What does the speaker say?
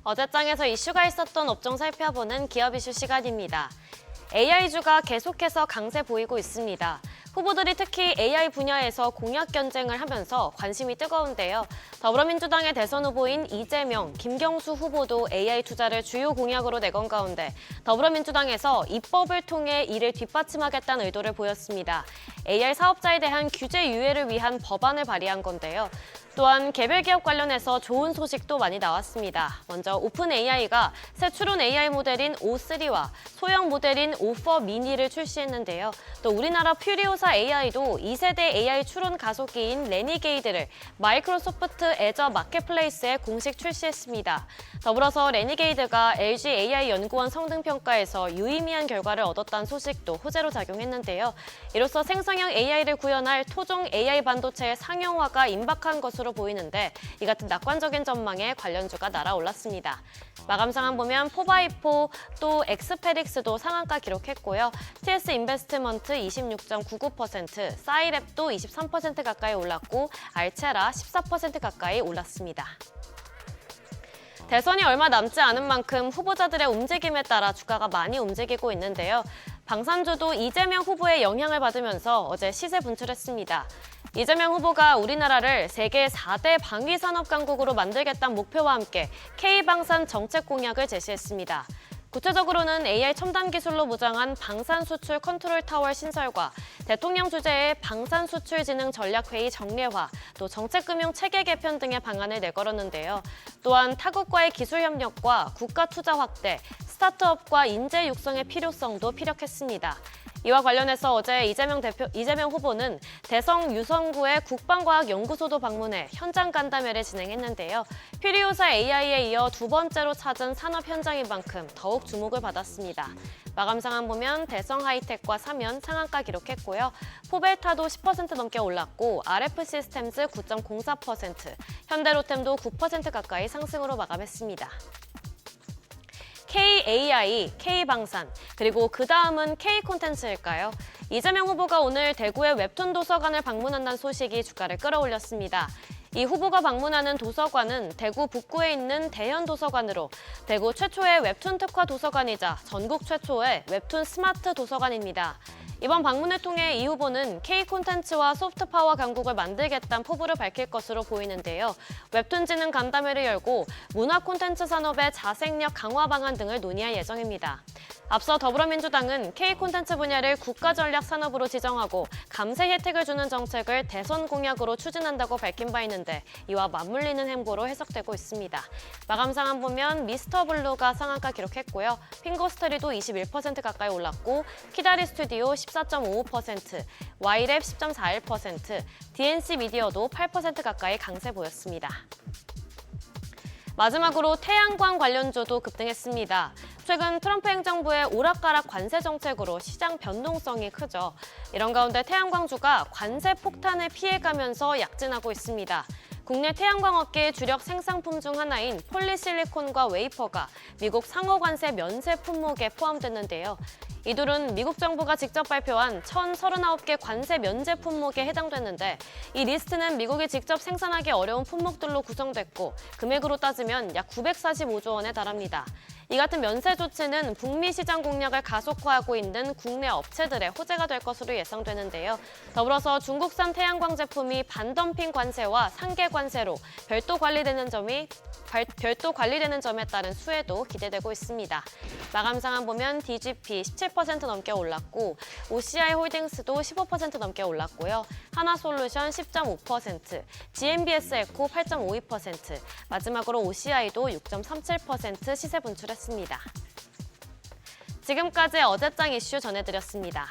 어제장에서 이슈가 있었던 업종 살펴보는 기업 이슈 시간입니다. AI주가 계속해서 강세 보이고 있습니다. 후보들이 특히 AI 분야에서 공약 경쟁을 하면서 관심이 뜨거운데요. 더불어민주당의 대선 후보인 이재명, 김경수 후보도 AI 투자를 주요 공약으로 내건 가운데 더불어민주당에서 입법을 통해 이를 뒷받침하겠다는 의도를 보였습니다. AI 사업자에 대한 규제 유예를 위한 법안을 발의한 건데요. 또한 개별 기업 관련해서 좋은 소식도 많이 나왔습니다. 먼저 오픈 AI가 새 추론 AI 모델인 O3와 소형 모델인 O4 미니를 출시했는데요. 또 우리나라 퓨리오사 AI도 2세대 AI 추론 가속기인 레니게이드를 마이크로소프트 애저 마켓플레이스에 공식 출시했습니다. 더불어서 레니게이드가 LG AI 연구원 성능평가에서 유의미한 결과를 얻었다는 소식도 호재로 작용했는데요. 이로써 생성형 AI를 구현할 토종 AI 반도체의 상용화가 임박한 것으로 보이는데 이 같은 낙관적인 전망에 관련주가 날아올랐습니다. 마감 상황 보면 포바이포 또 엑스페릭스도 상한가 기록했고요. TS 인베스트먼트 26.99%, 사이랩도 23% 가까이 올랐고 알체라 14% 가까이 올랐습니다. 대선이 얼마 남지 않은 만큼 후보자들의 움직임에 따라 주가가 많이 움직이고 있는데요. 방산주도 이재명 후보의 영향을 받으면서 어제 시세 분출했습니다. 이재명 후보가 우리나라를 세계 4대 방위산업 강국으로 만들겠다는 목표와 함께 K방산 정책 공약을 제시했습니다. 구체적으로는 AI 첨단 기술로 무장한 방산수출 컨트롤타워 신설과 대통령 주재의 방산수출진흥 전략회의 정례화, 또 정책금융 체계 개편 등의 방안을 내걸었는데요. 또한 타국과의 기술 협력과 국가 투자 확대, 스타트업과 인재 육성의 필요성도 피력했습니다. 이와 관련해서 어제 이재명 후보는 대성 유성구의 국방과학연구소도 방문해 현장 간담회를 진행했는데요. 퓨리오사 AI에 이어 두 번째로 찾은 산업 현장인 만큼 더욱 주목을 받았습니다. 마감 상황 보면 대성 하이텍과 사면 상한가 기록했고요. 포벨타도 10% 넘게 올랐고 RF 시스템즈 9.04%, 현대로템도 9% 가까이 상승으로 마감했습니다. KAI, K방산, 그리고 그 다음은 K콘텐츠일까요? 이재명 후보가 오늘 대구의 웹툰 도서관을 방문한다는 소식이 주가를 끌어올렸습니다. 이 후보가 방문하는 도서관은 대구 북구에 있는 대현도서관으로 대구 최초의 웹툰 특화 도서관이자 전국 최초의 웹툰 스마트 도서관입니다. 이번 방문을 통해 이 후보는 K콘텐츠와 소프트파워 강국을 만들겠다는 포부를 밝힐 것으로 보이는데요. 웹툰지능 간담회를 열고 문화 콘텐츠 산업의 자생력 강화 방안 등을 논의할 예정입니다. 앞서 더불어민주당은 K콘텐츠 분야를 국가전략 산업으로 지정하고 감세 혜택을 주는 정책을 대선 공약으로 추진한다고 밝힌 바 있는데 이와 맞물리는 행보로 해석되고 있습니다. 마감 상황 보면 미스터블루가 상한가 기록했고요. 핑거스터리도 21% 가까이 올랐고 키다리 스튜디오 14.55%, 와이랩 10.41%, DNC 미디어도 8% 가까이 강세 보였습니다. 마지막으로 태양광 관련주도 급등했습니다. 최근 트럼프 행정부의 오락가락 관세 정책으로 시장 변동성이 크죠. 이런 가운데 태양광주가 관세 폭탄을 피해가면서 약진하고 있습니다. 국내 태양광 업계의 주력 생산품 중 하나인 폴리실리콘과 웨이퍼가 미국 상호관세 면세 품목에 포함됐는데요. 이 둘은 미국 정부가 직접 발표한 1,039개 관세 면제 품목에 해당됐는데 이 리스트는 미국이 직접 생산하기 어려운 품목들로 구성됐고 금액으로 따지면 약 945조 원에 달합니다. 이 같은 면세 조치는 북미 시장 공략을 가속화하고 있는 국내 업체들의 호재가 될 것으로 예상되는데요. 더불어서 중국산 태양광 제품이 반덤핑 관세와 상계 관세로 별도 관리되는 점에 따른 수혜도 기대되고 있습니다. 마감 상황 보면 DGP 17% 넘게 올랐고 OCI 홀딩스도 15% 넘게 올랐고요. 하나솔루션 10.5%, GMBS 에코 8.52%, 마지막으로 OCI도 6.37% 시세 분출했습니다. 지금까지 어제장 이슈 전해드렸습니다.